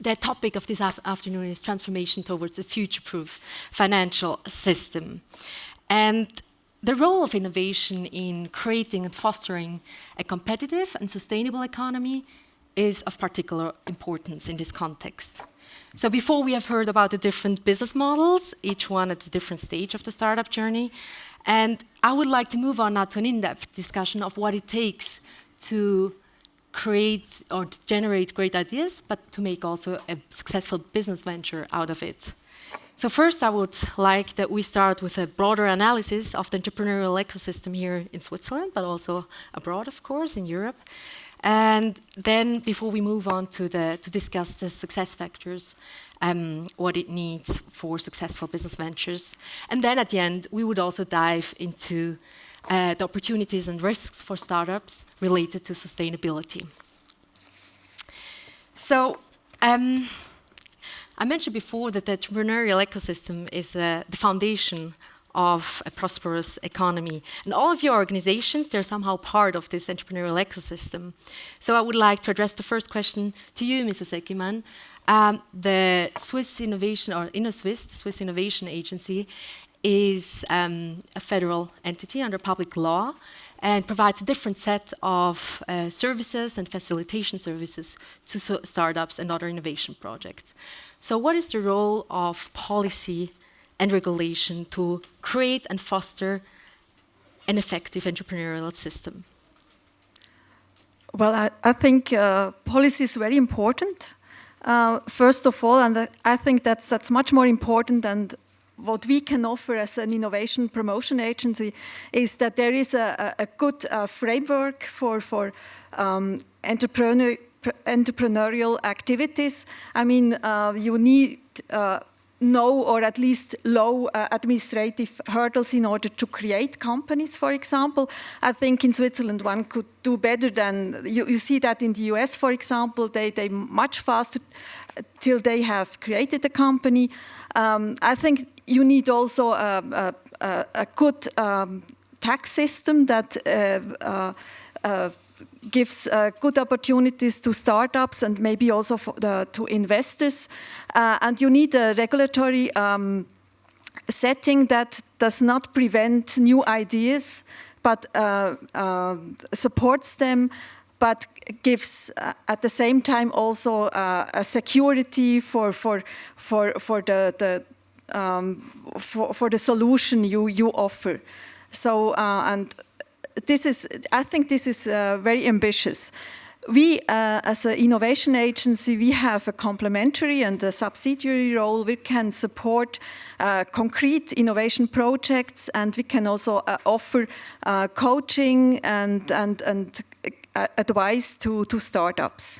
the topic of this afternoon is transformation towards a future-proof financial system. And the role of innovation in creating and fostering a competitive and sustainable economy is of particular importance in this context. So before we have heard about the different business models, each one at a different stage of the startup journey. And I would like to move on now to an in-depth discussion of what it takes to create or to generate great ideas, but to make also a successful business venture out of it. So first, I would like that we start with a broader analysis of the entrepreneurial ecosystem here in Switzerland, but also abroad, of course, in Europe. And then, before we move on to discuss the success factors, what it needs for successful business ventures. And then at the end, we would also dive into the opportunities and risks for startups related to sustainability. So, I mentioned before that the entrepreneurial ecosystem is the foundation of a prosperous economy. And all of your organizations, they're somehow part of this entrepreneurial ecosystem. So I would like to address the first question to you, Mrs. Eggimann. The Swiss Innovation, or Innosuisse, the Swiss Innovation Agency, is a federal entity under public law and provides a different set of services and facilitation services to startups and other innovation projects. So what is the role of policy and regulation to create and foster an effective entrepreneurial system? Well, I think policy is very important. First of all, and I think that's much more important than what we can offer as an innovation promotion agency, is that there is a good framework for entrepreneurial activities. I mean, you need no or at least low administrative hurdles in order to create companies, for example. I think in Switzerland one could do better than, you see that in the US, for example, they much faster till they have created a company. I think you need also a good tax system that gives good opportunities to startups and maybe also to investors. And you need a regulatory setting that does not prevent new ideas, but supports them, but gives at the same time also a security for the solution you offer. So and I think this is very ambitious. We, as an innovation agency, we have a complementary and a subsidiary role. We can support concrete innovation projects, and we can also offer coaching and advice to startups.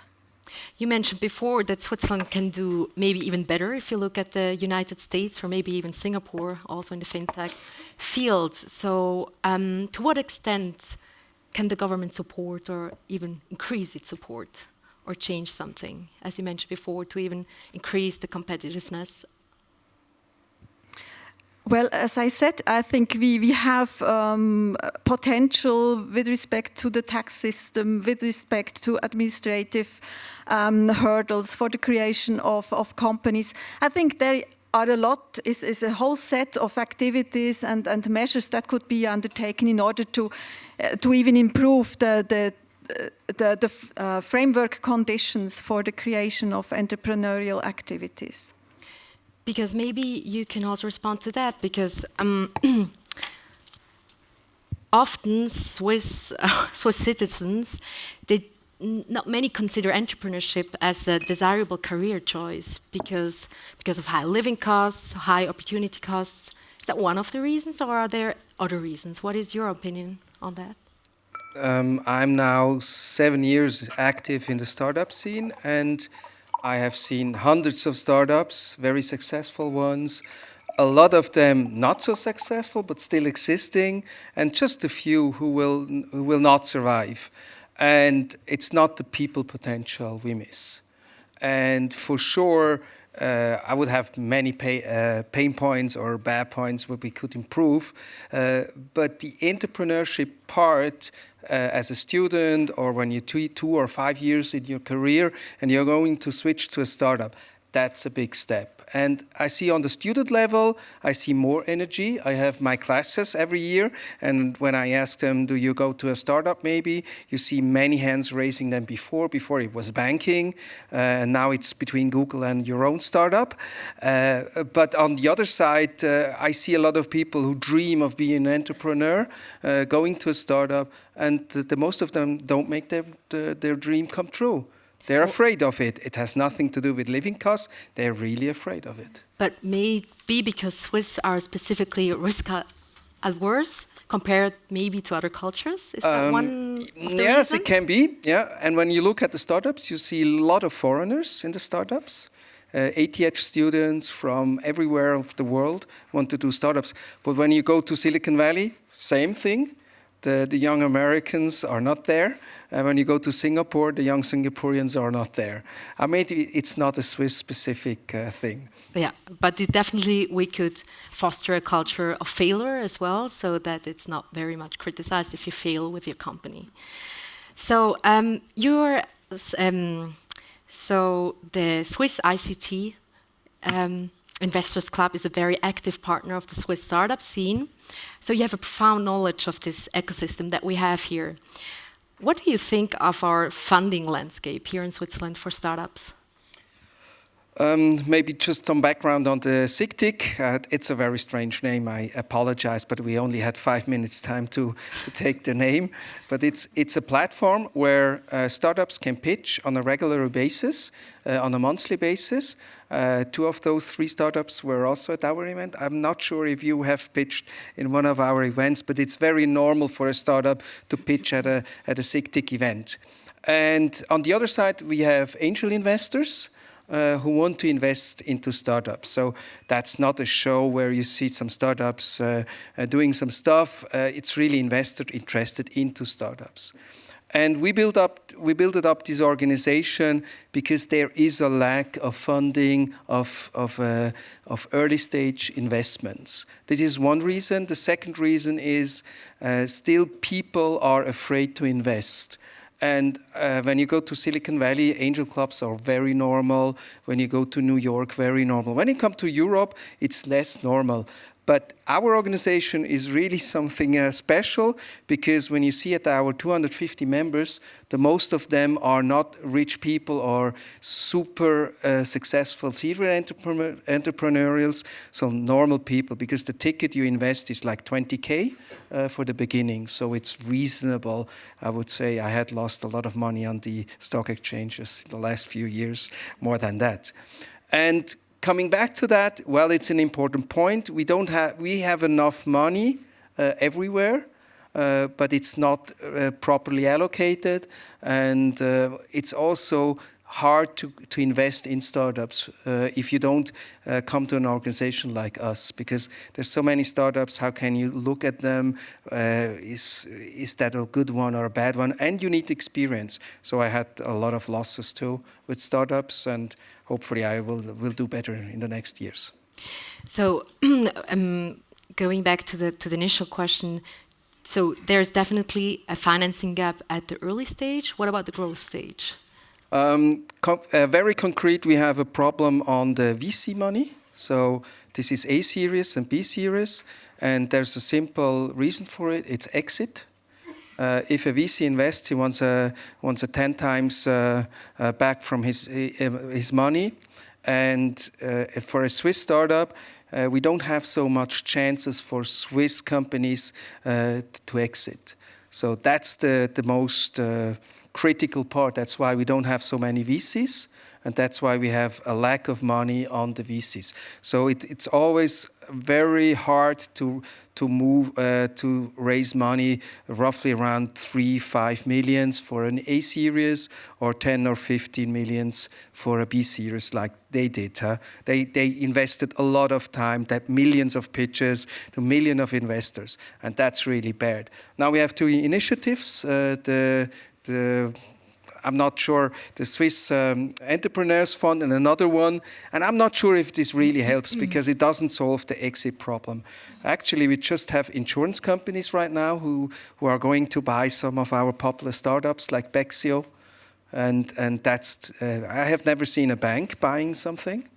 You mentioned before that Switzerland can do maybe even better if you look at the United States or maybe even Singapore, also in the fintech field. So to what extent can the government support or even increase its support or change something, as you mentioned before, to even increase the competitiveness? Well, as I said, I think we have potential with respect to the tax system, with respect to administrative hurdles for the creation of companies. I think there are a lot, is a whole set of activities and measures that could be undertaken in order to even improve the framework conditions for the creation of entrepreneurial activities. Because maybe you can also respond to that, because often Swiss citizens, not many consider entrepreneurship as a desirable career choice because of high living costs, high opportunity costs. Is that one of the reasons, or are there other reasons? What is your opinion on that? I'm now 7 years active in the startup scene, and I have seen hundreds of startups, very successful ones, a lot of them not so successful but still existing, and just a few who will not survive. And it's not the people potential we miss. And for sure, I would have many pain points or bad points where we could improve. But the entrepreneurship part, as a student or when you're 2 or 5 years in your career and you're going to switch to a startup, that's a big step. And I see on the student level, I see more energy. I have my classes every year. And when I ask them, do you go to a startup maybe? You see many hands raising them before. Before it was banking. And now it's between Google and your own startup. But on the other side, I see a lot of people who dream of being an entrepreneur, going to a startup. And the most of them don't make their dream come true. They're afraid of it. It has nothing to do with living costs. They're really afraid of it. But maybe because Swiss are specifically risk-averse compared maybe to other cultures? Is that one of the Yes, reasons? it can be. Yeah, and when you look at the startups, you see a lot of foreigners in the startups. ATH students from everywhere of the world want to do startups. But when you go to Silicon Valley, same thing. The young Americans are not there. And when you go to Singapore, the young Singaporeans are not there. I mean, it's not a Swiss-specific thing. Yeah, but definitely we could foster a culture of failure as well, so that it's not very much criticized if you fail with your company. So so the Swiss ICT Investors Club is a very active partner of the Swiss startup scene. So you have a profound knowledge of this ecosystem that we have here. What do you think of our funding landscape here in Switzerland for startups? Maybe just some background on the SICTIC. It's a very strange name. I apologize, but we only had 5 minutes time to take the name. But it's a platform where startups can pitch on a regular basis, on a monthly basis. 2 of those 3 startups were also at our event. I'm not sure if you have pitched in one of our events, but it's very normal for a startup to pitch at a SICTIC event. And on the other side, we have angel investors who want to invest into startups. So that's not a show where you see some startups doing some stuff. It's really investors interested into startups. And we built up this organization because there is a lack of funding of early stage investments. This is one reason. The second reason is still people are afraid to invest. And when you go to Silicon Valley, angel clubs are very normal. When you go to New York, very normal. When you come to Europe, it's less normal. But our organization is really something special because when you see at our 250 members, the most of them are not rich people or super successful serial entrepreneurials, so normal people, because the ticket you invest is like 20K for the beginning. So it's reasonable. I would say I had lost a lot of money on the stock exchanges in the last few years, more than that. And coming back to that, well, it's an important point. We have enough money everywhere, but it's not properly allocated, and it's also hard to invest in startups if you don't come to an organization like us, because there's so many startups. How can you look at them? Is that a good one or a bad one? And you need experience. So I had a lot of losses too with startups, and hopefully I will do better in the next years. So going back to the initial question, so there's definitely a financing gap at the early stage. What about the growth stage? Very concrete, we have a problem on the VC money. So this is A series and B series, and there's a simple reason for it. It's exit. If a VC invests, he wants a 10 times back from his money. And for a Swiss startup, we don't have so much chances for Swiss companies to exit. So that's the most critical part. That's why we don't have so many VCs, and that's why we have a lack of money on the VCs. So it's always very hard to raise money, roughly around 3-5 millions for an A series, or 10 or 15 millions for a B series, like they did. They invested a lot of time, that millions of pitches to millions of investors, and that's really bad. Now we have 2 initiatives. I'm not sure, the Swiss Entrepreneurs Fund and another one. And I'm not sure if this really helps because it doesn't solve the exit problem. Actually, we just have insurance companies right now who are going to buy some of our popular startups like Bexio. And that's, I have never seen a bank buying something.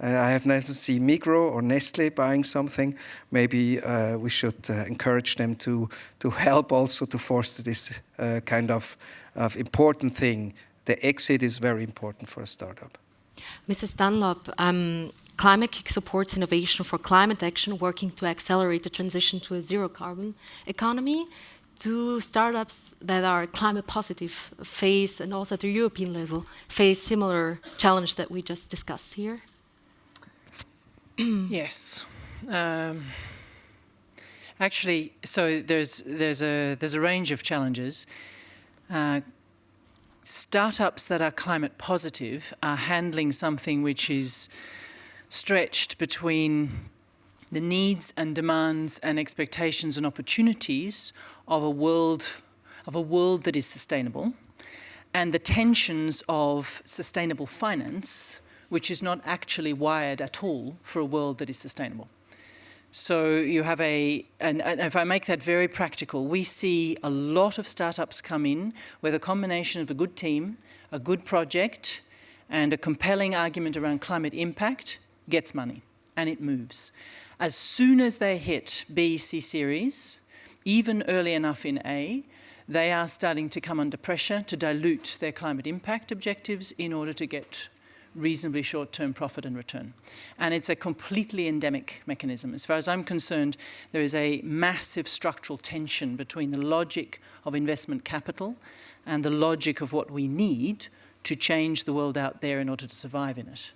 I have never seen Migros or Nestle buying something. Maybe we should encourage them to help also to foster this kind of important thing. The exit is very important for a startup. Mrs. Dunlop, Climate-KIC supports innovation for climate action, working to accelerate the transition to a zero-carbon economy. Do startups that are climate positive face, and also at the European level, face similar challenge that we just discussed here? Yes. Actually, so there's a range of challenges. Startups that are climate positive are handling something which is stretched between the needs and demands and expectations and opportunities of a world that is sustainable, and the tensions of sustainable finance, which is not actually wired at all for a world that is sustainable. So you have and if I make that very practical, we see a lot of startups come in with a combination of a good team, a good project, and a compelling argument around climate impact gets money, and it moves. As soon as they hit B, C series, even early enough in A, they are starting to come under pressure to dilute their climate impact objectives in order to get reasonably short-term profit and return. And it's a completely endemic mechanism. As far as I'm concerned, there is a massive structural tension between the logic of investment capital and the logic of what we need to change the world out there in order to survive in it.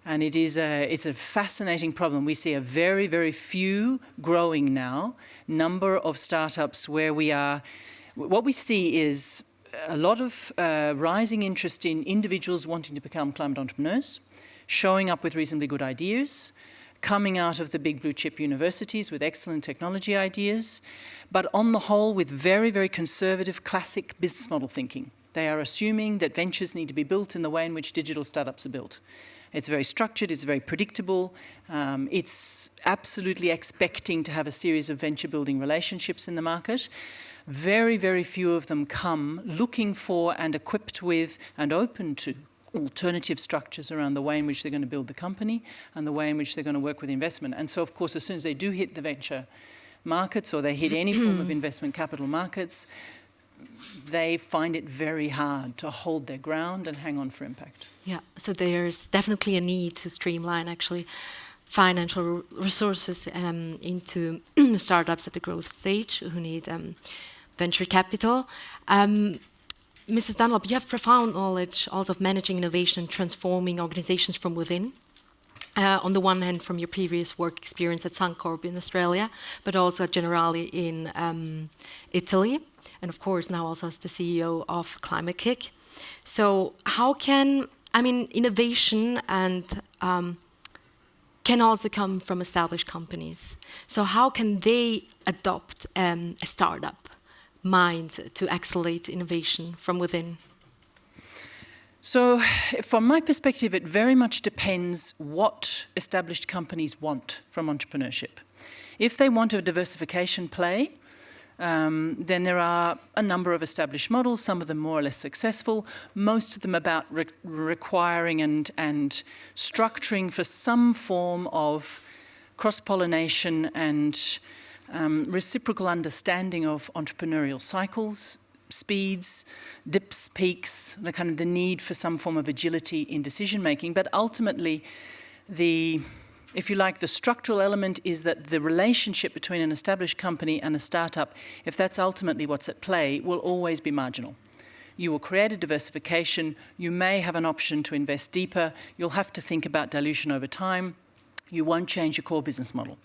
And it's a fascinating problem. We see a very, very few growing now number of startups where what we see is a lot of rising interest in individuals wanting to become climate entrepreneurs, showing up with reasonably good ideas, coming out of the big blue chip universities with excellent technology ideas, but on the whole with very, very conservative classic business model thinking. They are assuming that ventures need to be built in the way in which digital startups are built. It's very structured, it's very predictable, it's absolutely expecting to have a series of venture building relationships in the market. Very, very few of them come looking for and equipped with and open to alternative structures around the way in which they're going to build the company and the way in which they're going to work with investment. And so, of course, as soon as they do hit the venture markets or they hit any form of investment capital markets, they find it very hard to hold their ground and hang on for impact. Yeah, so there's definitely a need to streamline actually financial resources into startups at the growth stage who need venture capital. Mrs. Dunlop, you have profound knowledge also of managing innovation and transforming organizations from within. On the one hand, from your previous work experience at Suncorp in Australia, but also at Generali in Italy, and of course now also as the CEO of Climate-KIC. So how can, innovation and can also come from established companies. So how can they adopt a startup mind to accelerate innovation from within? So from my perspective, it very much depends what established companies want from entrepreneurship. If they want a diversification play, then there are a number of established models, some of them more or less successful, most of them about requiring and structuring for some form of cross-pollination and reciprocal understanding of entrepreneurial cycles, speeds, dips, peaks, the need for some form of agility in decision making. But ultimately, if you like, the structural element is that the relationship between an established company and a startup, if that's ultimately what's at play, will always be marginal. You will create a diversification, you may have an option to invest deeper, you'll have to think about dilution over time, you won't change your core business model.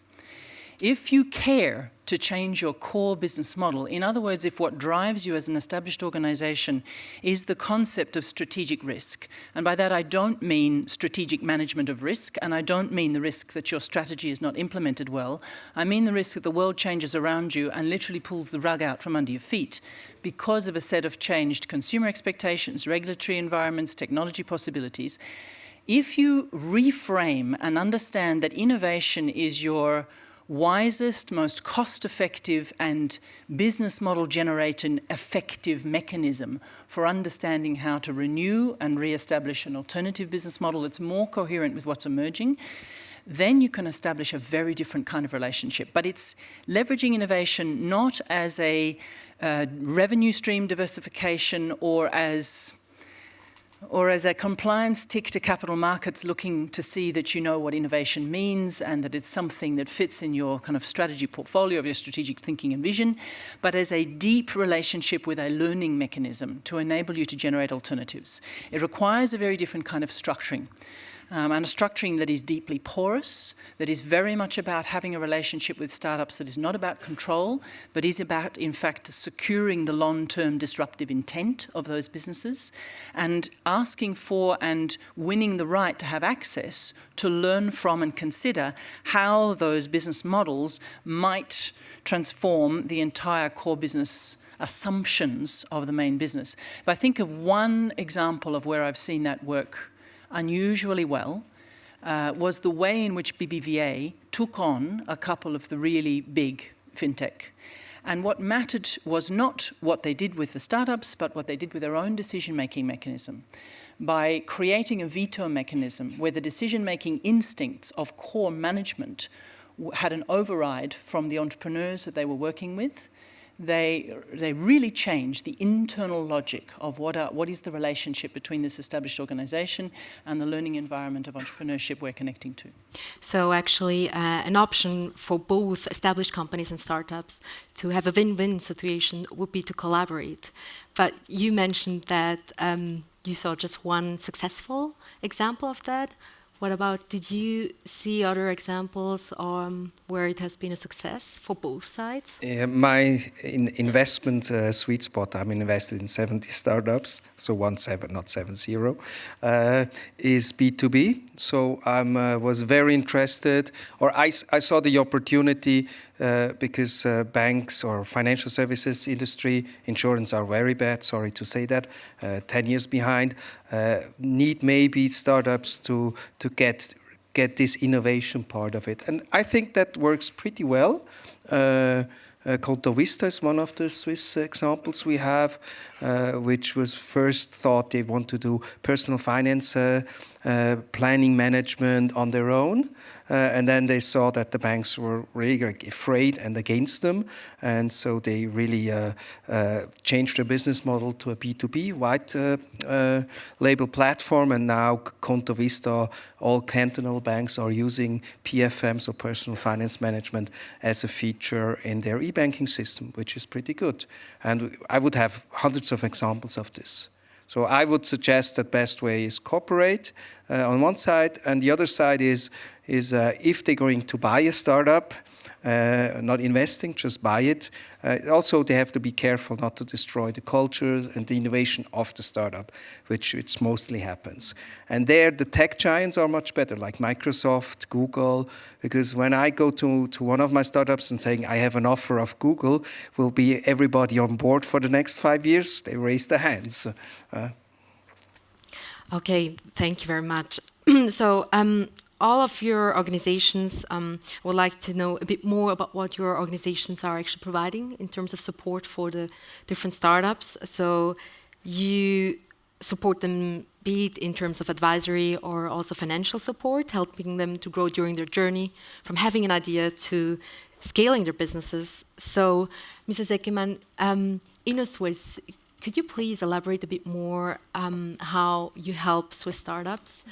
If you care to change your core business model. In other words, if what drives you as an established organization is the concept of strategic risk, and by that I don't mean strategic management of risk, and I don't mean the risk that your strategy is not implemented well, I mean the risk that the world changes around you and literally pulls the rug out from under your feet because of a set of changed consumer expectations, regulatory environments, technology possibilities. If you reframe and understand that innovation is your wisest, most cost-effective and business model generating effective mechanism for understanding how to renew and re-establish an alternative business model that's more coherent with what's emerging, then you can establish a very different kind of relationship. But it's leveraging innovation not as a revenue stream diversification or as a compliance tick to capital markets looking to see that you know what innovation means and that it's something that fits in your kind of strategy portfolio of your strategic thinking and vision, but as a deep relationship with a learning mechanism to enable you to generate alternatives. It requires a very different kind of structuring. And a structuring that is deeply porous, that is very much about having a relationship with startups that is not about control, but is about, in fact, securing the long-term disruptive intent of those businesses and asking for and winning the right to have access to learn from and consider how those business models might transform the entire core business assumptions of the main business. If I think of one example of where I've seen that work unusually well, was the way in which BBVA took on a couple of the really big fintech. And what mattered was not what they did with the startups, but what they did with their own decision-making mechanism. By creating a veto mechanism where the decision-making instincts of core management had an override from the entrepreneurs that they were working with, they really changed the internal logic of what is the relationship between this established organization and the learning environment of entrepreneurship we're connecting to. So actually an option for both established companies and startups to have a win-win situation would be to collaborate. But you mentioned that you saw just one successful example of that. What about, did you see other examples where it has been a success for both sides? My investment sweet spot, I'm invested in 70 startups, so 17, not 70, is B2B. So I was very interested, or I saw the opportunity because banks or financial services industry, insurance are very bad, sorry to say that, 10 years behind, need maybe startups to get this innovation part of it. And I think that works pretty well. Conto Vista is one of the Swiss examples we have, which was first thought they want to do personal finance planning management on their own. And then they saw that the banks were really afraid and against them. And so they really changed their business model to a B2B white label platform. And now Conto Vista, all cantonal banks are using PFM, so personal finance management, as a feature in their e-banking system, which is pretty good. And I would have hundreds of examples of this. So I would suggest that best way is cooperate on one side, and the other side is if they're going to buy a startup, not investing, just buy it. Also, they have to be careful not to destroy the culture and the innovation of the startup, which mostly happens. And there, the tech giants are much better, like Microsoft, Google, because when I go to one of my startups and saying I have an offer of Google, will be everybody on board for the next 5 years? They raise their hands. Okay, thank you very much. So, all of your organizations, would like to know a bit more about what your organizations are actually providing in terms of support for the different startups. So you support them, be it in terms of advisory or also financial support, helping them to grow during their journey from having an idea to scaling their businesses. So, Mrs. Eggimann, Innosuisse, could you please elaborate a bit more how you help Swiss startups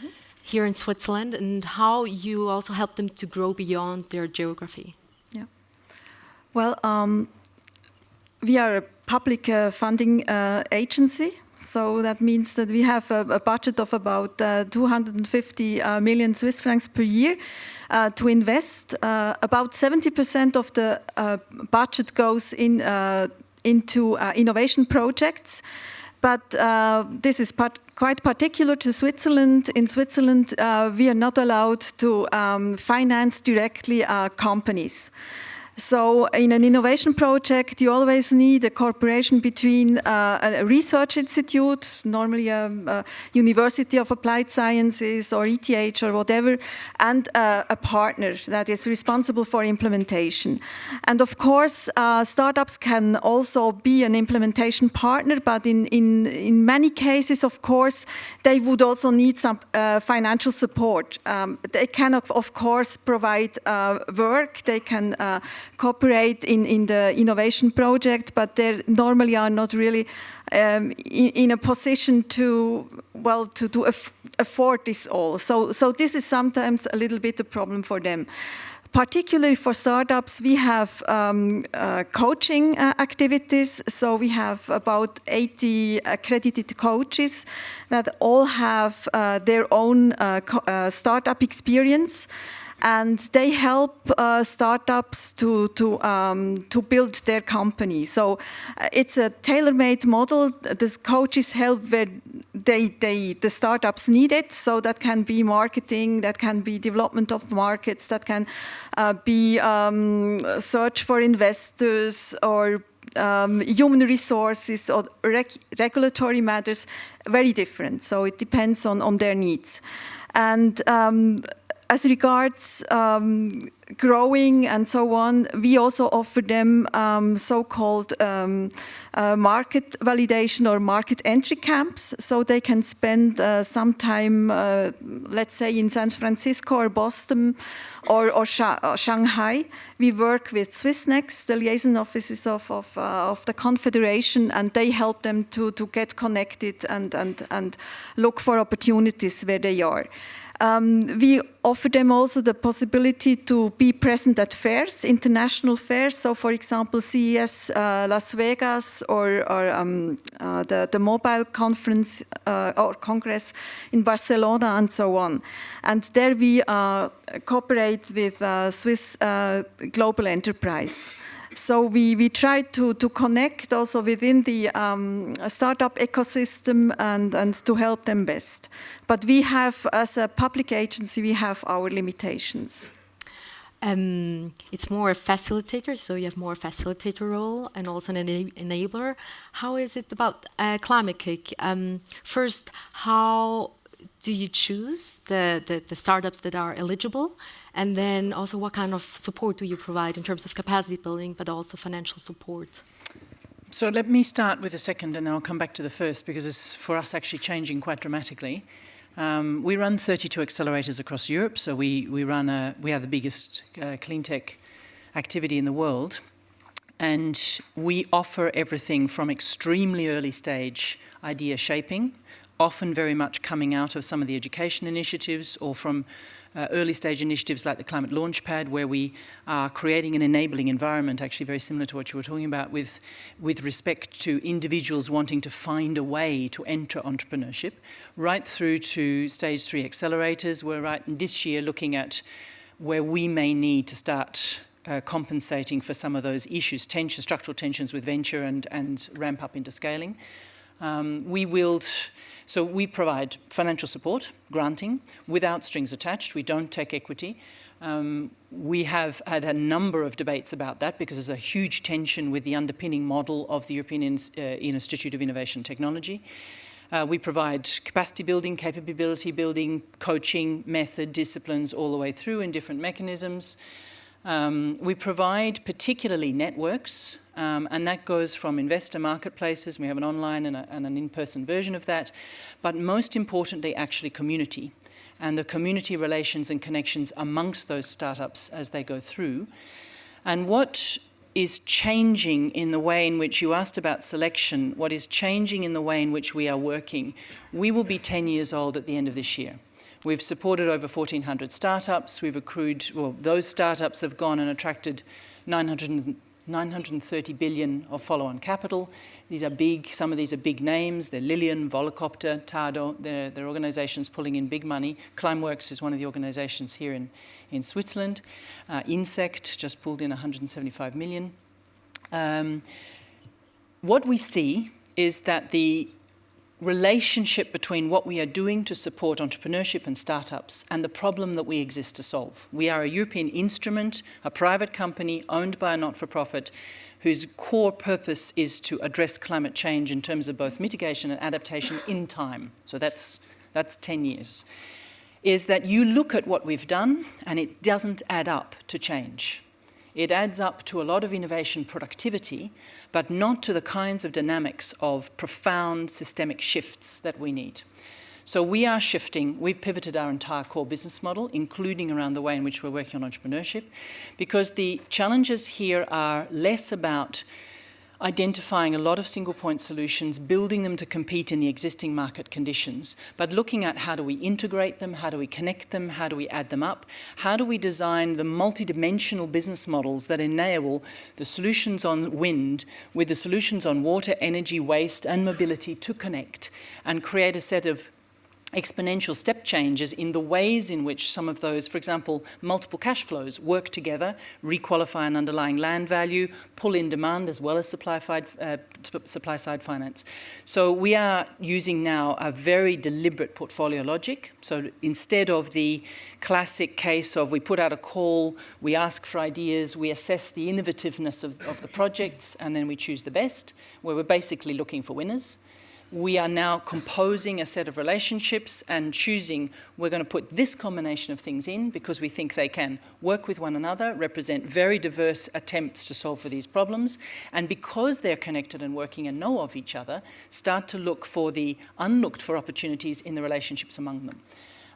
here in Switzerland and how you also help them to grow beyond their geography? Yeah. Well, we are a public funding agency, So that means that we have a budget of about 250 million Swiss francs per year to invest. About 70% of the budget goes into innovation projects. But this is quite particular to Switzerland. In Switzerland, we are not allowed to finance directly companies. So in an innovation project, you always need a cooperation between a research institute, normally a University of Applied Sciences or ETH or whatever, and a partner that is responsible for implementation. And of course, startups can also be an implementation partner, but in many cases, of course, they would also need some financial support. They can, of course, provide work. They can cooperate in the innovation project, but they normally are not really in a position to afford this all. So this is sometimes a little bit a problem for them. Particularly for startups, we have coaching activities. So we have about 80 accredited coaches that all have their own startup experience. And they help startups to build their company. So it's a tailor-made model. The coaches help where the startups need it. So that can be marketing, that can be development of markets, that can be search for investors or human resources or regulatory matters. Very different. So it depends on their needs. And as regards growing and so on, we also offer them so-called market validation or market entry camps, so they can spend some time, let's say, in San Francisco or Boston or Shanghai. We work with Swissnex, the liaison offices of the Confederation, and they help them to get connected and look for opportunities where they are. We offer them also the possibility to be present at fairs, international fairs. So, for example, CES Las Vegas or the Mobile Conference or Congress in Barcelona and so on. And there we cooperate with Swiss Global Enterprise. So we try to connect also within the startup ecosystem and to help them best. But we have, as a public agency, we have our limitations. It's more a facilitator, so you have more facilitator role and also an enabler. How is it about Climate-KIC? First, how do you choose the startups that are eligible? And then also what kind of support do you provide in terms of capacity building, but also financial support? So let me start with the second and then I'll come back to the first because it's for us actually changing quite dramatically. We run 32 accelerators across Europe, so we are the biggest clean tech activity in the world. And we offer everything from extremely early stage idea shaping, often very much coming out of some of the education initiatives or from early stage initiatives like the Climate Launchpad, where we are creating an enabling environment, actually very similar to what you were talking about, with respect to individuals wanting to find a way to enter entrepreneurship, right through to stage 3 accelerators. We're right this year looking at where we may need to start compensating for some of those issues, structural tensions with venture and ramp up into scaling. So we provide financial support, granting, without strings attached. We don't take equity. We have had a number of debates about that because there's a huge tension with the underpinning model of the European Institute of Innovation and Technology. We provide capacity building, capability building, coaching, method, disciplines all the way through in different mechanisms. We provide particularly networks, and that goes from investor marketplaces. We have an online and an in-person version of that. But most importantly, actually community, and the community relations and connections amongst those startups as they go through. And what is changing in the way in which you asked about selection, what is changing in the way in which we are working, we will be 10 years old at the end of this year. We've supported over 1,400 startups. We've accrued, well, those startups have gone and attracted 930 billion of follow-on capital. These are big, some of these are big names. They're Lilian, Volocopter, Tado. They're organizations pulling in big money. Climeworks is one of the organizations here in Switzerland. Insect just pulled in 175 million. What we see is that the relationship between what we are doing to support entrepreneurship and startups and the problem that we exist to solve. We are a European instrument, a private company owned by a not-for-profit whose core purpose is to address climate change in terms of both mitigation and adaptation in time. So that's 10 years. Is that you look at what we've done and it doesn't add up to change. It adds up to a lot of innovation productivity, but not to the kinds of dynamics of profound systemic shifts that we need. So we are shifting. We've pivoted our entire core business model, including around the way in which we're working on entrepreneurship, because the challenges here are less about identifying a lot of single-point solutions, building them to compete in the existing market conditions, but looking at how do we integrate them, how do we connect them, how do we add them up, how do we design the multidimensional business models that enable the solutions on wind with the solutions on water, energy, waste, and mobility to connect and create a set of exponential step changes in the ways in which some of those, for example, multiple cash flows work together, requalify an underlying land value, pull in demand as well as supply-side finance. So we are using now a very deliberate portfolio logic. So instead of the classic case of we put out a call, we ask for ideas, we assess the innovativeness of the projects, and then we choose the best, where we're basically looking for winners. We are now composing a set of relationships and choosing we're going to put this combination of things in because we think they can work with one another, represent very diverse attempts to solve for these problems, and because they're connected and working and know of each other, start to look for the unlooked for opportunities in the relationships among them.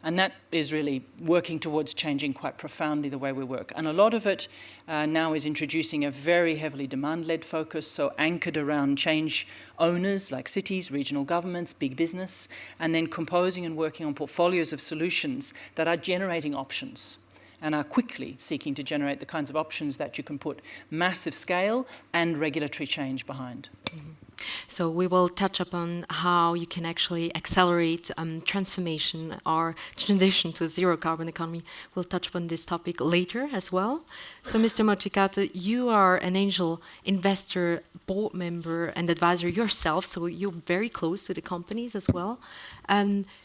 And that is really working towards changing quite profoundly the way we work. And a lot of it now is introducing a very heavily demand-led focus, so anchored around change owners like cities, regional governments, big business, and then composing and working on portfolios of solutions that are generating options and are quickly seeking to generate the kinds of options that you can put massive scale and regulatory change behind. Mm-hmm. So we will touch upon how you can actually accelerate transformation or transition to a zero carbon economy. We'll touch upon this topic later as well. So Mr. Mogicato, you are an angel investor, board member and advisor yourself, so you're very close to the companies as well.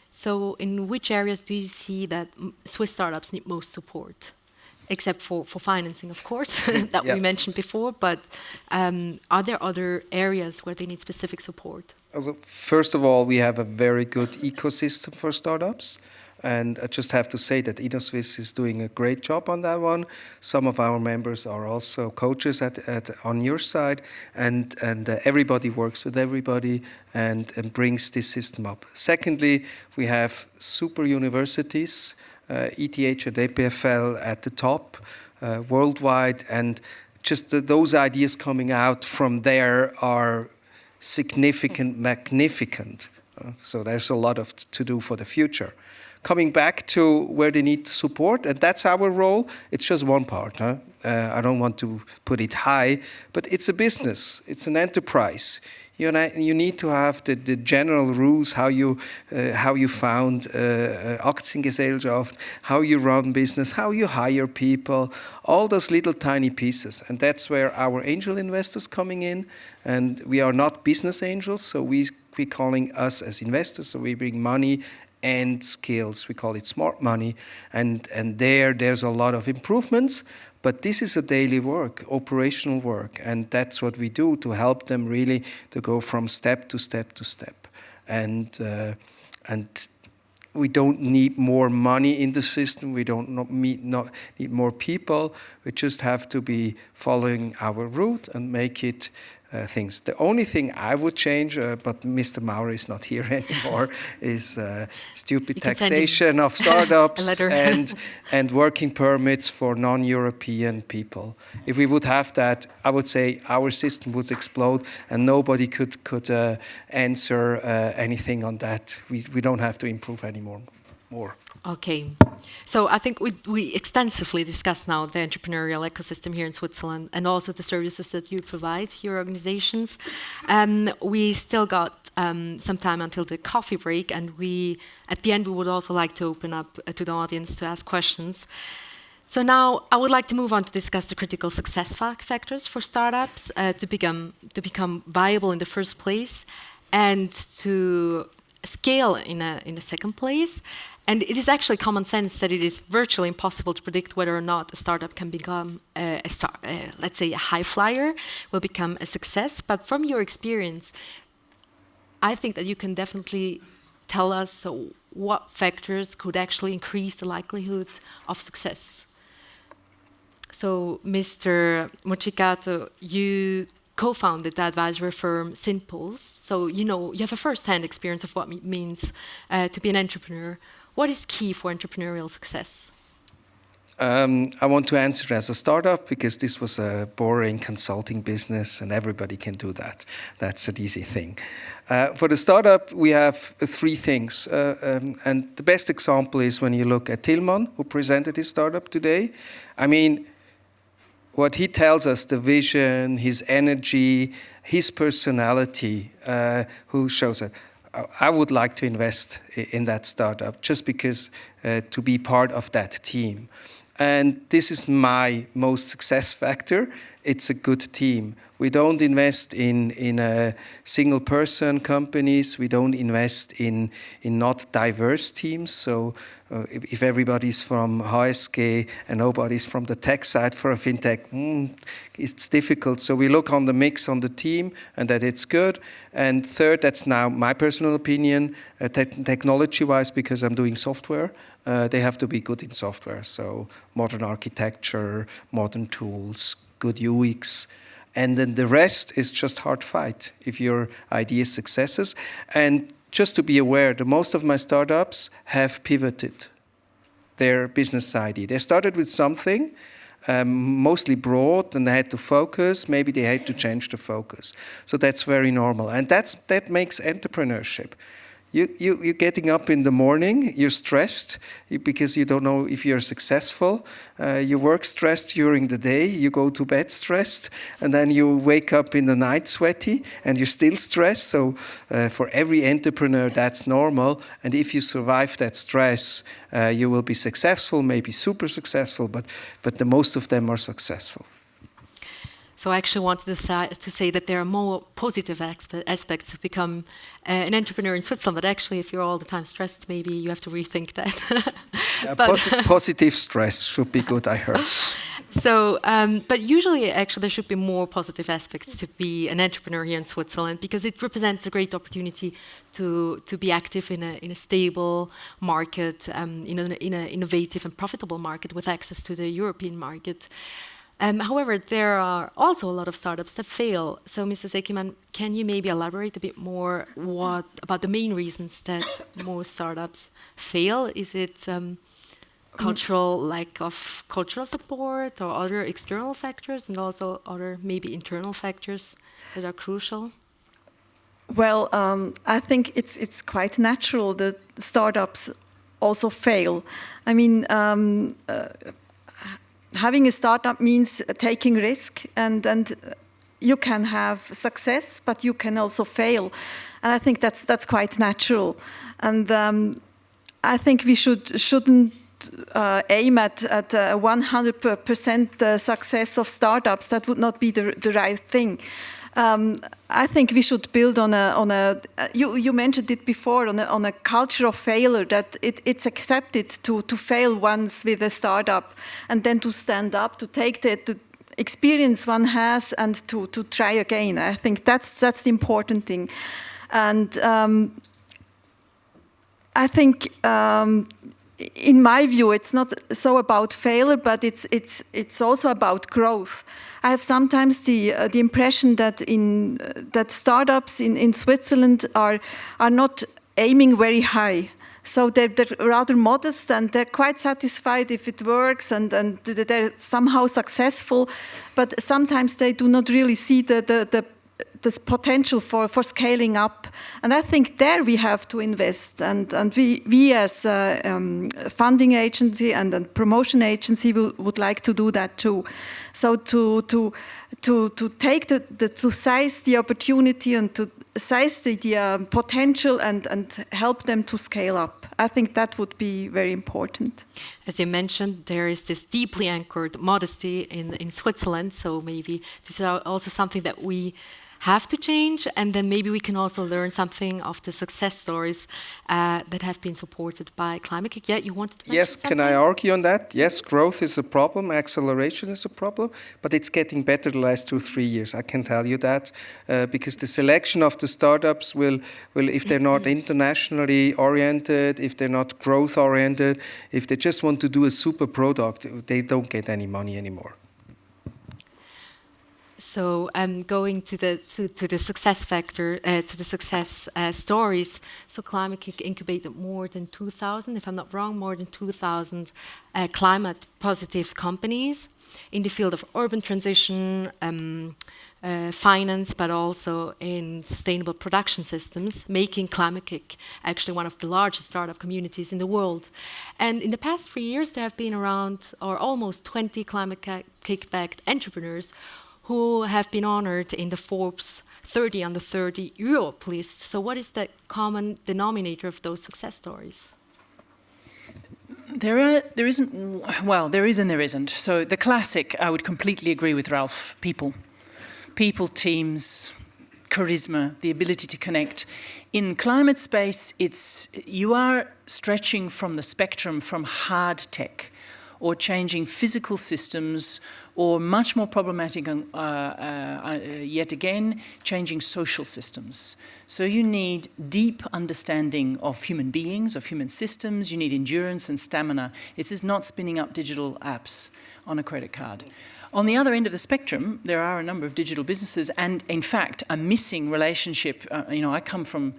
So in which areas do you see that Swiss startups need most support? Except for financing, of course, that we mentioned before, but are there other areas where they need specific support? Also, first of all, we have a very good ecosystem for startups, and I just have to say that Innosuisse is doing a great job on that one. Some of our members are also coaches on your side, and everybody works with everybody and brings this system up. Secondly, we have super universities, ETH and EPFL at the top worldwide, and just those ideas coming out from there are significant, magnificent. So there's a lot to do for the future. Coming back to where they need support, and that's our role. It's just one part. I don't want to put it high, but it's a business. It's an enterprise. You need to have the general rules, how you found Aktiengesellschaft, how you run business, how you hire people, all those little tiny pieces. And that's where our angel investors coming in. And we are not business angels, so we're calling us as investors. So we bring money and skills. We call it smart money. And there's a lot of improvements. But this is a daily work, operational work, and that's what we do to help them really to go from step to step to step. And we don't need more money in the system. We don't need more people. We just have to be following our route and make it things. The only thing I would change, but Mr. Maurer is not here anymore, is stupid taxation of startups and working permits for non-European people. If we would have that, I would say our system would explode and nobody could answer anything on that. We don't have to improve anymore. Okay, so I think we extensively discussed now the entrepreneurial ecosystem here in Switzerland and also the services that you provide your organizations. We still got some time until the coffee break, and at the end we would also like to open up to the audience to ask questions. So now I would like to move on to discuss the critical success factors for startups to become viable in the first place and to scale in a second place. And it is actually common sense that it is virtually impossible to predict whether or not a startup can become let's say a high flyer, will become a success. But from your experience, I think that you can definitely tell us what factors could actually increase the likelihood of success. So, Mr. Mogicato, you co-founded the advisory firm Simples. So, you have a first-hand experience of what it means to be an entrepreneur. What is key for entrepreneurial success? I want to answer as a startup because this was a boring consulting business and everybody can do that. That's an easy thing. For the startup, we have three things. And the best example is when you look at Tilman, who presented his startup today. I mean, what he tells us, the vision, his energy, his personality, who shows it. I would like to invest in that startup just because to be part of that team. And this is my most success factor. It's a good team. We don't invest in single person companies. We don't invest in not diverse teams. So if everybody's from HSG and nobody's from the tech side for a fintech, it's difficult. So we look on the mix on the team and that it's good. And third, that's now my personal opinion, technology-wise, because I'm doing software. They have to be good in software. So modern architecture, modern tools, good UX. And then the rest is just hard fight if your idea is successes. And just to be aware, most of my startups have pivoted their business idea. They started with something mostly broad, and they had to focus. Maybe they had to change the focus. So that's very normal. And that makes entrepreneurship. You're getting up in the morning, you're stressed because you don't know if you're successful. You work stressed during the day, you go to bed stressed, and then you wake up in the night sweaty, and you're still stressed. So for every entrepreneur, that's normal. And if you survive that stress, you will be successful, maybe super successful, but the most of them are successful. So I actually wanted to say that there are more positive aspects to become an entrepreneur in Switzerland, but actually if you're all the time stressed, maybe you have to rethink that. Positive stress should be good, I heard. So, but usually actually there should be more positive aspects to be an entrepreneur here in Switzerland because it represents a great opportunity to be active in a stable market, in an innovative and profitable market with access to the European market. However, there are also a lot of startups that fail. So, Mrs. Eggimann, can you maybe elaborate a bit more about the main reasons that most startups fail? Is it lack of cultural support or other external factors and also other maybe internal factors that are crucial? Well, I think it's quite natural that startups also fail. I mean, having a startup means taking risk, and you can have success, but you can also fail, and I think that's quite natural. And I think we shouldn't aim at 100% success of startups. That would not be the right thing. I think we should build on a. You mentioned it before on a culture of failure, that it's accepted to fail once with a startup, and then to stand up, to take the experience one has, and to try again. I think that's the important thing, and I think. In my view, it's not so about failure, but it's also about growth. I have sometimes the impression that that startups in Switzerland are not aiming very high. So they're rather modest, and they're quite satisfied if it works, and they're somehow successful. But sometimes they do not really see the this potential for scaling up. And I think there we have to invest. And we as a funding agency and promotion agency would like to do that too. So to take to seize the opportunity and to seize the potential and help them to scale up. I think that would be very important. As you mentioned, there is this deeply anchored modesty in Switzerland, so maybe this is also something that we have to change, and then maybe we can also learn something of the success stories that have been supported by Climate-KIC. Yeah, you wanted to mention something? Can I argue on that? Yes, growth is a problem, acceleration is a problem, but it's getting better the last 2-3 years. I can tell you that because the selection of the startups will if they're not internationally oriented, if they're not growth oriented, if they just want to do a super product, they don't get any money anymore. So going to the success factor, to the success stories. So Climate-KIC incubated more than 2,000, if I'm not wrong, more than 2,000 climate-positive companies in the field of urban transition, finance, but also in sustainable production systems, making Climate-KIC actually one of the largest startup communities in the world. And in the past 3 years, there have been around or almost 20 Climate-KIC-backed entrepreneurs who have been honored in the Forbes 30 under 30 Europe list. So what is the common denominator of those success stories? There isn't, well, there is and there isn't. So the classic, I would completely agree with Ralph, people. People, teams, charisma, the ability to connect. In climate space, you are stretching from the spectrum from hard tech or changing physical systems, or much more problematic, yet again, changing social systems. So you need deep understanding of human beings, of human systems. You need endurance and stamina. This is not spinning up digital apps on a credit card. On the other end of the spectrum, there are a number of digital businesses and, in fact, a missing relationship. I come from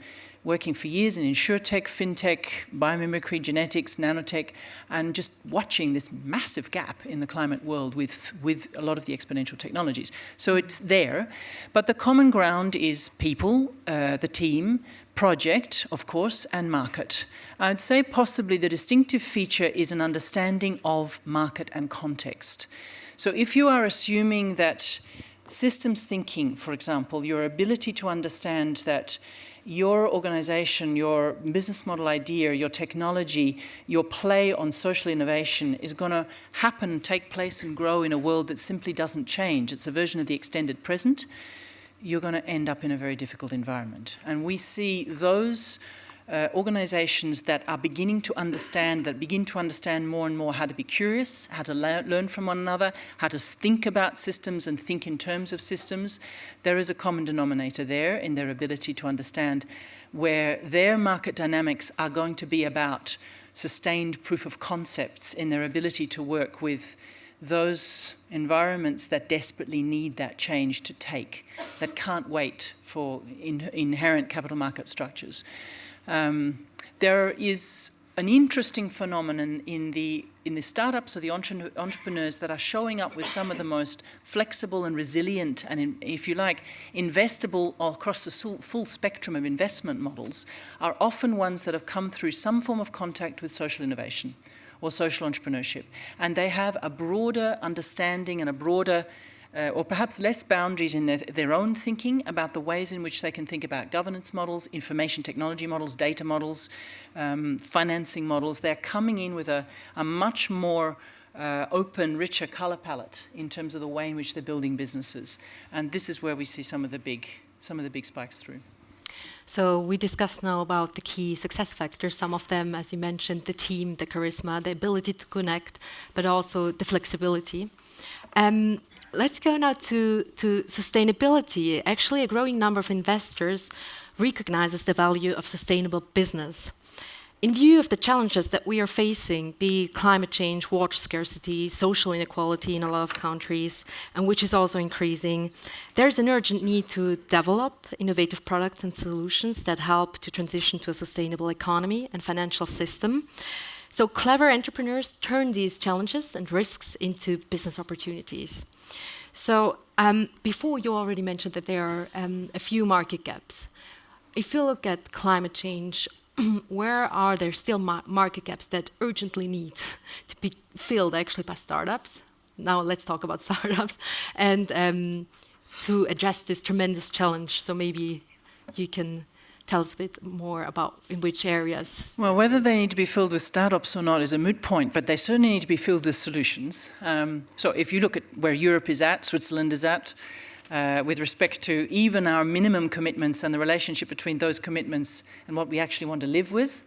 working for years in insurtech, fintech, biomimicry, genetics, nanotech, and just watching this massive gap in the climate world with a lot of the exponential technologies. So it's there, but the common ground is people, the team, project, of course, and market. I'd say possibly the distinctive feature is an understanding of market and context. So if you are assuming that systems thinking, for example, your ability to understand that your organization, your business model idea, your technology, your play on social innovation is going to happen, take place and grow in a world that simply doesn't change. It's a version of the extended present. You're going to end up in a very difficult environment. And we see those organizations that are begin to understand more and more how to be curious, how to learn from one another, how to think about systems and think in terms of systems. There is a common denominator there in their ability to understand where their market dynamics are going to be about sustained proof of concepts, in their ability to work with those environments that desperately need that change to take, that can't wait for inherent capital market structures. There is an interesting phenomenon in the startups or the entrepreneurs that are showing up with some of the most flexible and resilient and, if you like, investable across the full spectrum of investment models are often ones that have come through some form of contact with social innovation or social entrepreneurship. And they have a broader understanding and a broader or perhaps less boundaries in their own thinking about the ways in which they can think about governance models, information technology models, data models, financing models. They're coming in with a much more open, richer color palette in terms of the way in which they're building businesses. And this is where we see some of the big spikes through. So we discussed now about the key success factors, some of them, as you mentioned, the team, the charisma, the ability to connect, but also the flexibility. Let's go now to sustainability. Actually, a growing number of investors recognizes the value of sustainable business. In view of the challenges that we are facing, be it climate change, water scarcity, social inequality in a lot of countries, and which is also increasing, there's an urgent need to develop innovative products and solutions that help to transition to a sustainable economy and financial system. So clever entrepreneurs turn these challenges and risks into business opportunities. So before you already mentioned that there are a few market gaps. If you look at climate change, where are there still market gaps that urgently need to be filled actually by startups? Now let's talk about startups and to address this tremendous challenge. So maybe you can tell us a bit more about in which areas. Well, whether they need to be filled with startups or not is a moot point, but they certainly need to be filled with solutions. So if you look at where Europe is at, Switzerland is at, with respect to even our minimum commitments and the relationship between those commitments and what we actually want to live with,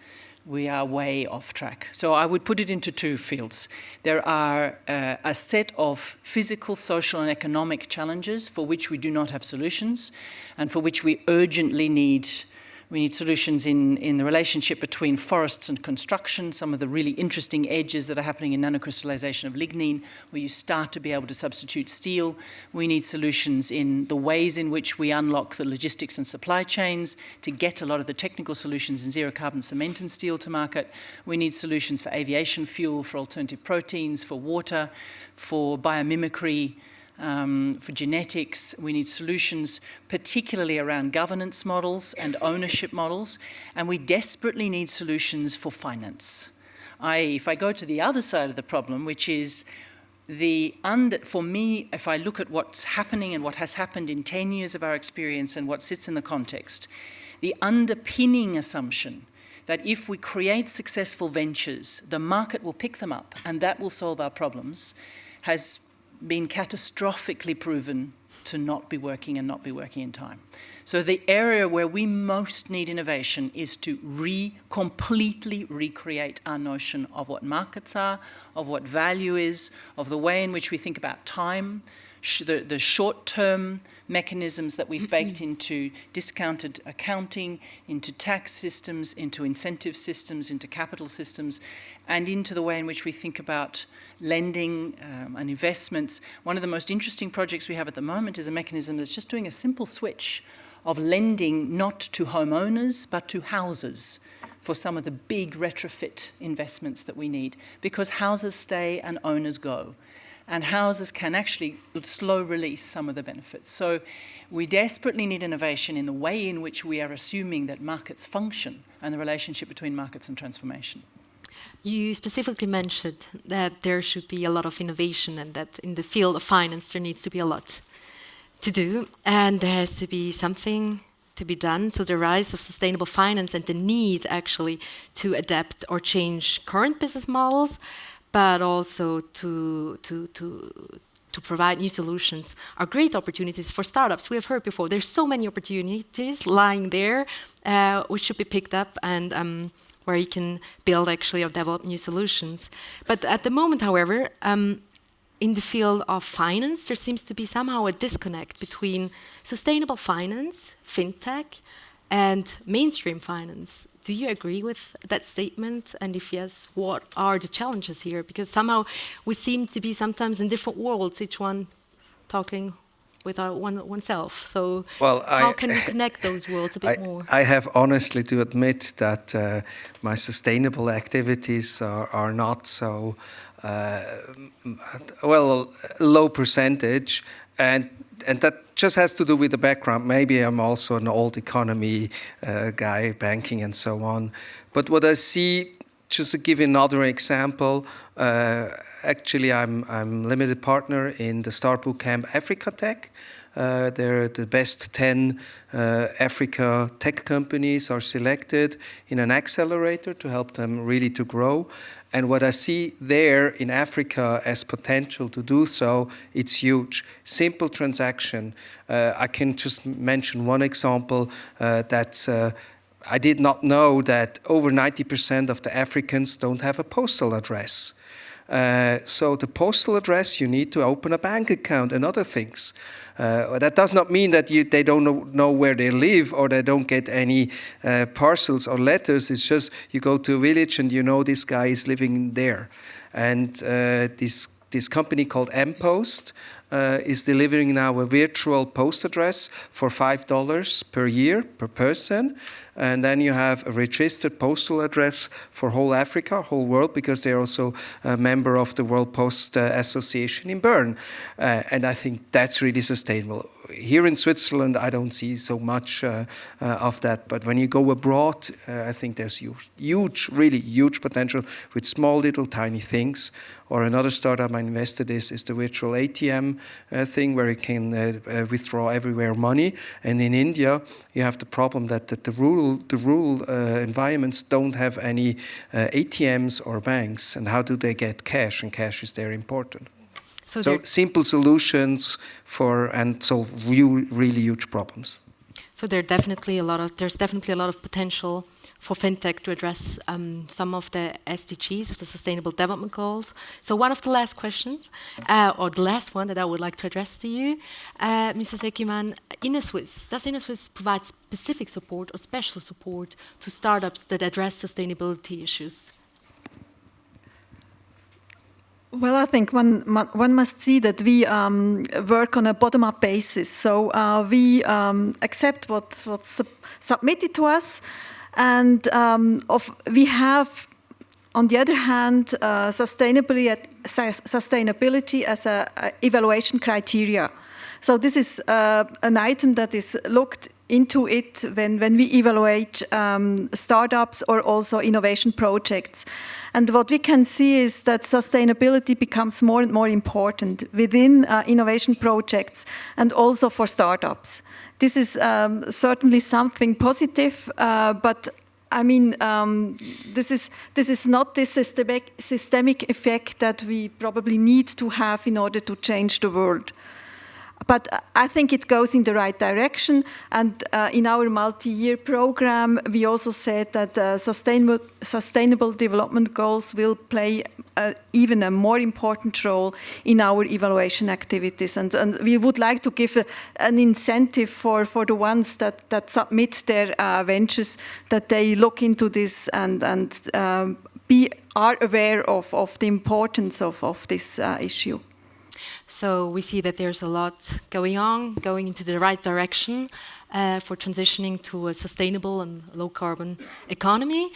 we are way off track. So I would put it into two fields. There are a set of physical, social, and economic challenges for which we do not have solutions and for which we urgently need solutions in the relationship between forests and construction, some of the really interesting edges that are happening in nanocrystallization of lignin, where you start to be able to substitute steel. We need solutions in the ways in which we unlock the logistics and supply chains to get a lot of the technical solutions in zero-carbon cement and steel to market. We need solutions for aviation fuel, for alternative proteins, for water, for biomimicry, for genetics. We need solutions particularly around governance models and ownership models, and we desperately need solutions for finance. If I go to the other side of the problem, which is for me, if I look at what's happening and what has happened in 10 years of our experience and what sits in the context, the underpinning assumption that if we create successful ventures, the market will pick them up and that will solve our problems, has been catastrophically proven to not be working and not be working in time. So the area where we most need innovation is to completely recreate our notion of what markets are, of what value is, of the way in which we think about time, the short-term mechanisms that we've baked into discounted accounting, into tax systems, into incentive systems, into capital systems, and into the way in which we think about lending and investments. One of the most interesting projects we have at the moment is a mechanism that's just doing a simple switch of lending not to homeowners but to houses for some of the big retrofit investments that we need, because houses stay and owners go. And houses can actually slow release some of the benefits. So we desperately need innovation in the way in which we are assuming that markets function and the relationship between markets and transformation. You specifically mentioned that there should be a lot of innovation and that in the field of finance there needs to be a lot to do and there has to be something to be done. So the rise of sustainable finance and the need actually to adapt or change current business models, but also to provide new solutions are great opportunities for startups. We have heard before, there's so many opportunities lying there which should be picked up and where you can build actually or develop new solutions. But at the moment, however, in the field of finance, there seems to be somehow a disconnect between sustainable finance, fintech, and mainstream finance. Do you agree with that statement? And if yes, what are the challenges here? Because somehow we seem to be sometimes in different worlds, each one talking with oneself. So how can we connect those worlds a bit more? I have honestly to admit that my sustainable activities are not so, low percentage. And that just has to do with the background. Maybe I'm also an old economy guy, banking and so on. But what I see, just to give another example, actually I'm limited partner in the Start Bootcamp Africa Tech. They're the best 10 Africa tech companies are selected in an accelerator to help them really to grow. And what I see there in Africa as potential to do so, it's huge. Simple transaction. I can just mention one example that's I did not know that over 90% of the Africans don't have a postal address. So the postal address, you need to open a bank account and other things. That does not mean that they don't know where they live or they don't get any parcels or letters. It's just you go to a village and you know this guy is living there. And this company called M-Post is delivering now a virtual post address for $5 per year per person. And then you have a registered postal address for whole Africa, whole world, because they're also a member of the World Post Association in Bern. And I think that's really sustainable. Here in Switzerland, I don't see so much of that. But when you go abroad, I think there's huge, really huge potential with small, little, tiny things. Or another startup I invested is the virtual ATM thing, where you can withdraw everywhere money. And in India, you have the problem that the rural environments don't have any ATMs or banks. And how do they get cash? And cash is there important. So simple solutions and solve really huge problems. So there's definitely a lot of potential for fintech to address some of the SDGs, of the Sustainable Development Goals. So one of the last questions, or the last one that I would like to address to you, Mrs. Eggimann, Innosuisse. Does Innosuisse provide specific support or special support to startups that address sustainability issues? Well, I think one must see that we work on a bottom-up basis. So we accept what's submitted to us, and we have, on the other hand, sustainability as an evaluation criteria. So this is an item that is looked into it when we evaluate startups or also innovation projects. And what we can see is that sustainability becomes more and more important within innovation projects and also for startups. This is certainly something positive, but I mean, this is not this systemic effect that we probably need to have in order to change the world. But I think it goes in the right direction, and in our multi-year program, we also said that sustainable development goals will play even a more important role in our evaluation activities. And we would like to give an incentive for the ones that submit their ventures, that they look into this and are aware of the importance of this issue. So we see that there's a lot going into the right direction for transitioning to a sustainable and low-carbon economy.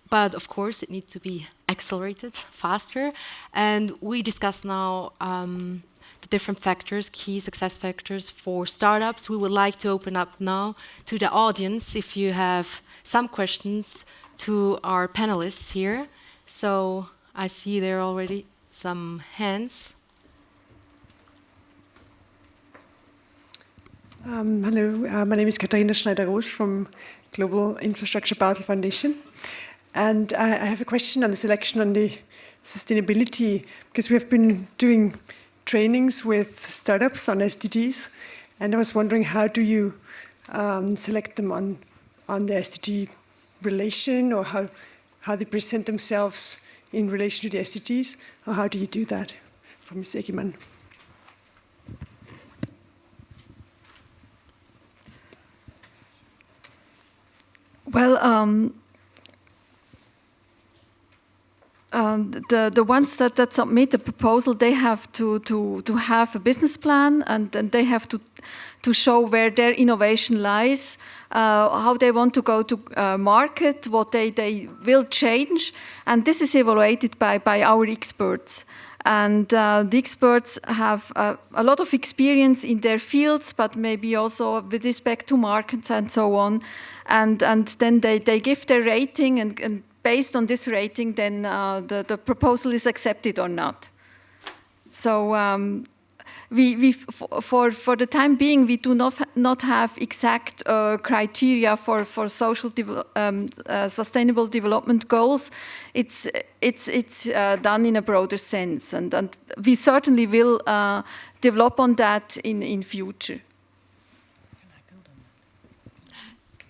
But of course, it needs to be accelerated faster. And we discuss now the different factors, key success factors for startups. We would like to open up now to the audience if you have some questions to our panelists here. So I see there are already some hands. Hello, my name is Katharina Schneider-Roos from Global Infrastructure Basel Foundation. And I have a question on the selection on the sustainability, because we have been doing trainings with startups on SDGs. And I was wondering, how do you select them on the SDG relation, or how they present themselves in relation to the SDGs? Or how do you do that? From Ms. Eggimann. Well, the ones that submit a proposal, they have to have a business plan, and they have to show where their innovation lies, how they want to go to market, what they will change, and this is evaluated by our experts. And the experts have a lot of experience in their fields, but maybe also with respect to markets and so on. And then they give their rating, and based on this rating, then the proposal is accepted or not. So we for the time being, we do not have exact criteria for social sustainable development goals. It's done in a broader sense, and we certainly will develop on that in future.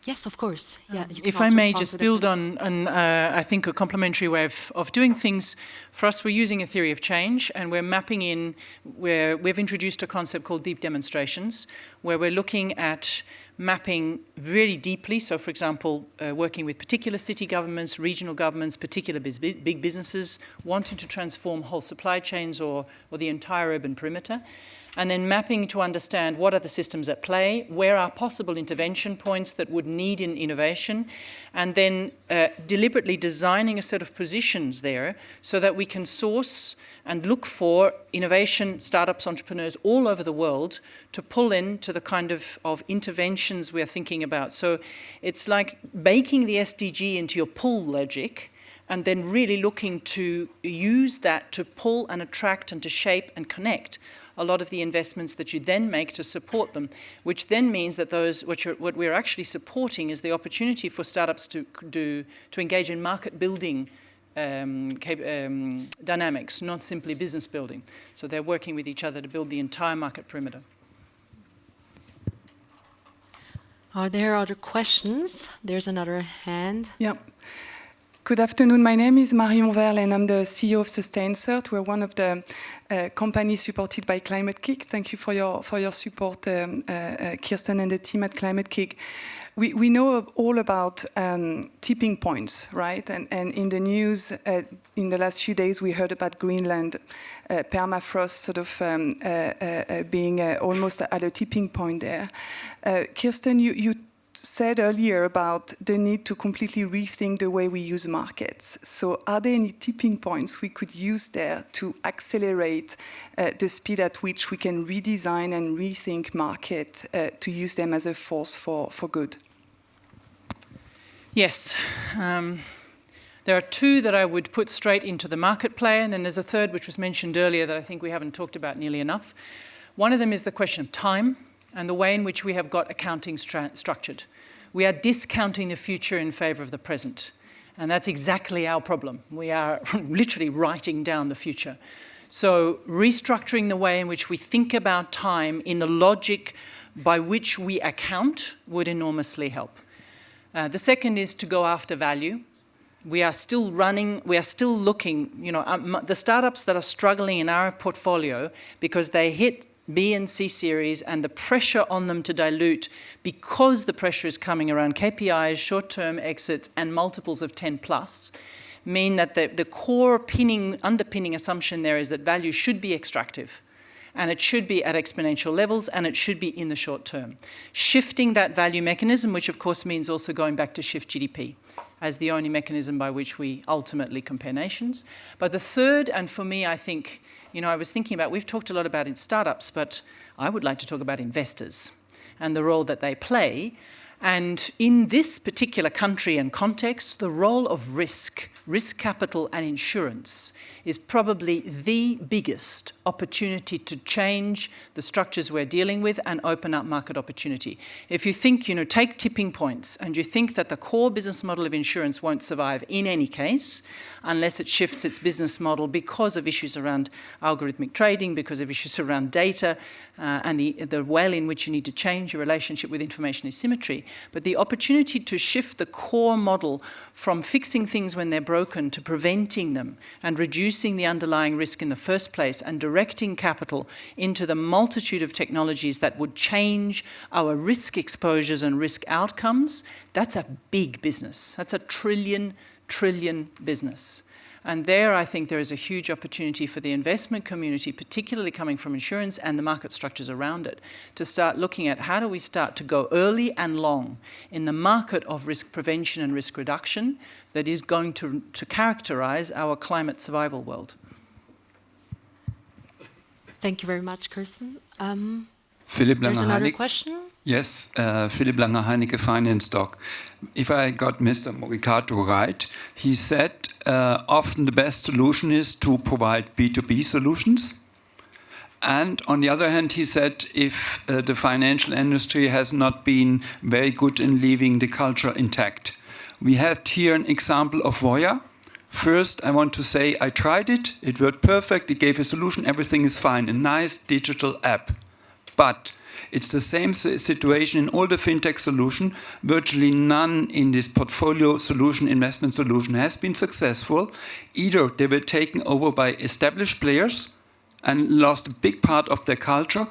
Yes, of course. Yeah. If I may just build on I think, a complementary way of doing things. For us, we're using a theory of change, and we're mapping in where we've introduced a concept called deep demonstrations, where we're looking at mapping very deeply. So, for example, working with particular city governments, regional governments, particular big businesses wanting to transform whole supply chains or the entire urban perimeter. And then mapping to understand what are the systems at play, where are possible intervention points that would need in innovation, and then deliberately designing a set of positions there so that we can source and look for innovation, startups, entrepreneurs all over the world to pull into the kind of interventions we're thinking about. So it's like baking the SDG into your pull logic, and then really looking to use that to pull and attract and to shape and connect a lot of the investments that you then make to support them, which then means that what we're actually supporting is the opportunity for startups to engage in market building dynamics, not simply business building. So they're working with each other to build the entire market perimeter. Are there other questions? There's another hand. Yeah. Good afternoon. My name is Marion Verle and I'm the CEO of SustainCert. We're one of the companies supported by Climate-KIC. Thank you for your support, Kirsten and the team at Climate-KIC. We know all about tipping points, right? And in the news in the last few days, we heard about Greenland, permafrost sort of being almost at a tipping point there. Kirsten, you said earlier about the need to completely rethink the way we use markets. So are there any tipping points we could use there to accelerate the speed at which we can redesign and rethink market to use them as a force for good? Yes. There are two that I would put straight into the market play, and then there's a third which was mentioned earlier that I think we haven't talked about nearly enough. One of them is the question of time and the way in which we have got accounting structured. We are discounting the future in favor of the present. And that's exactly our problem. We are literally writing down the future. So restructuring the way in which we think about time in the logic by which we account would enormously help. The second is to go after value. We are still looking, the startups that are struggling in our portfolio because they hit B and C series and the pressure on them to dilute because the pressure is coming around KPIs, short-term exits, and multiples of 10 plus, mean that the core underpinning assumption there is that value should be extractive. And it should be at exponential levels, and it should be in the short term. Shifting that value mechanism, which of course means also going back to shift GDP as the only mechanism by which we ultimately compare nations. But the third, and for me, I think, I was thinking about, we've talked a lot about in startups, but I would like to talk about investors and the role that they play. And in this particular country and context, the role of risk capital and insurance is probably the biggest opportunity to change the structures we're dealing with and open up market opportunity. If you think, take tipping points and you think that the core business model of insurance won't survive in any case unless it shifts its business model because of issues around algorithmic trading, because of issues around data, and the way in which you need to change your relationship with information asymmetry. But the opportunity to shift the core model from fixing things when they're broken to preventing them and reducing the underlying risk in the first place and directing capital into the multitude of technologies that would change our risk exposures and risk outcomes, that's a big business. That's a trillion business. And there, I think there is a huge opportunity for the investment community, particularly coming from insurance and the market structures around it, to start looking at how do we start to go early and long in the market of risk prevention and risk reduction that is going to characterize our climate survival world. Thank you very much, Kirsten. Philipp There's another Langer-Heinecke. question. Yes, Philipp Langer-Heinecke, Finance Doc. If I got Mr. Mogicato right, he said often the best solution is to provide B2B solutions. And on the other hand, he said if the financial industry has not been very good in leaving the culture intact. We had here an example of Voya. First, I want to say I tried it. It worked perfect. It gave a solution. Everything is fine. A nice digital app. But it's the same situation in all the fintech solutions. Virtually none in this portfolio solution, investment solution has been successful. Either they were taken over by established players and lost a big part of their culture,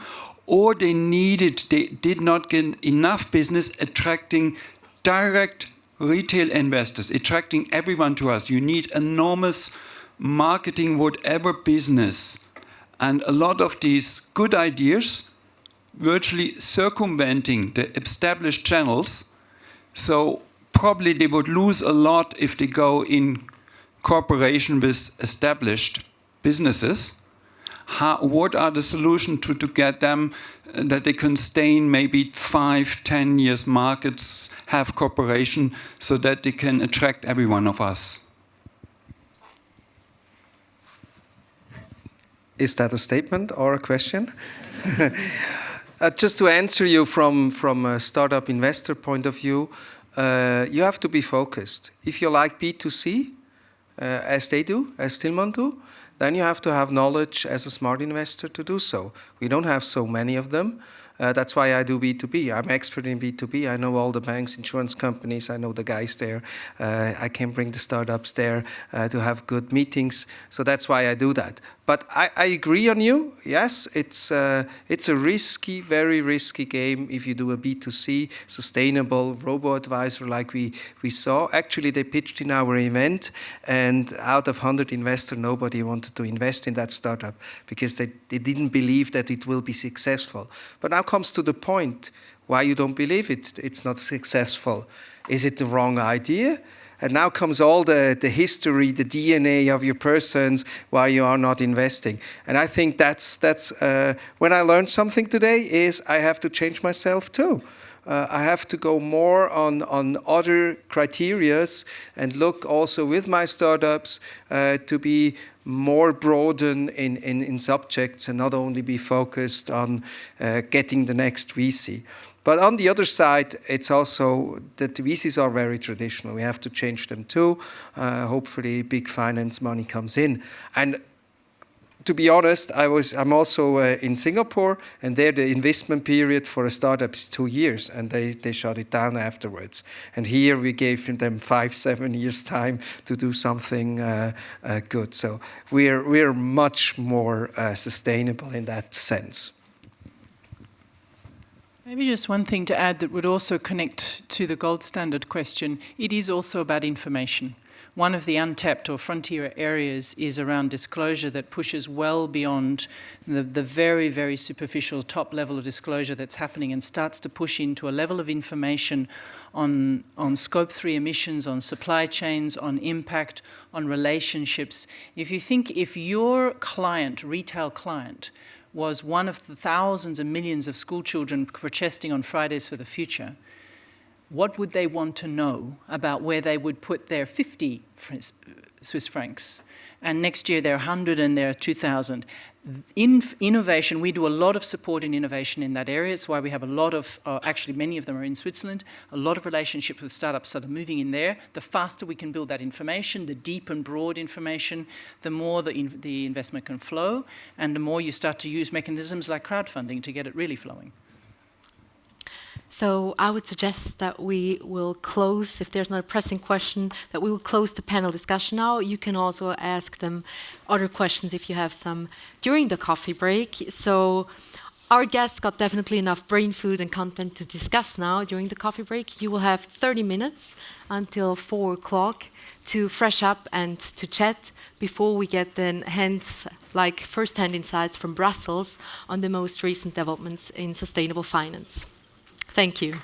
or they did not get enough business attracting direct retail investors, attracting everyone to us. You need enormous marketing, whatever business. And a lot of these good ideas virtually circumventing the established channels. So probably they would lose a lot if they go in cooperation with established businesses. What are the solutions to get them that they can stay in maybe 5-10 years markets, have cooperation, so that they can attract every one of us? Is that a statement or a question? Just to answer you from a startup investor point of view, you have to be focused. If you like B2C, as they do, as Tillmann do, then you have to have knowledge as a smart investor to do so. We don't have so many of them. That's why I do B2B. I'm expert in B2B. I know all the banks, insurance companies. I know the guys there. I can bring the startups there to have good meetings. So that's why I do that. But I agree on you. Yes, it's a risky, very risky game if you do a B2C, sustainable robo-advisor like we saw. Actually, they pitched in our event, and out of 100 investors, nobody wanted to invest in that startup because they didn't believe that it will be successful. But now comes to the point why you don't believe it's not successful. Is it the wrong idea? And now comes all the history, the DNA of your persons, why you are not investing. And I think that's when I learned something today is I have to change myself too. I have to go more on other criterias and look also with my startups to be more broaden in subjects and not only be focused on getting the next VC. But on the other side, it's also that the VCs are very traditional. We have to change them too. Hopefully, big finance money comes in. And to be honest, I'm also in Singapore, and there the investment period for a startup is 2 years, and they shut it down afterwards. And here we gave them 5-7 years time to do something good. So we're much more sustainable in that sense. Maybe just one thing to add that would also connect to the gold standard question. It is also about information. One of the untapped or frontier areas is around disclosure that pushes well beyond the very, very superficial top level of disclosure that's happening and starts to push into a level of information on scope 3 emissions, on supply chains, on impact, on relationships. If your client, retail client, was one of the thousands and millions of school children protesting on Fridays for the Future, what would they want to know about where they would put their 50 Swiss francs? And next year they're 100 and they're 2,000. In innovation, we do a lot of support in innovation in that area. It's why we have a lot of, actually many of them are in Switzerland, a lot of relationships with startups that are moving in there. The faster we can build that information, the deep and broad information, the more the investment can flow, and the more you start to use mechanisms like crowdfunding to get it really flowing. So I would suggest that we will close, if there's not a pressing question, that we will close the panel discussion now. You can also ask them other questions if you have some during the coffee break. So our guests got definitely enough brain food and content to discuss now during the coffee break. You will have 30 minutes until 4 o'clock to fresh up and to chat before we get then first-hand insights from Brussels on the most recent developments in sustainable finance. Thank you.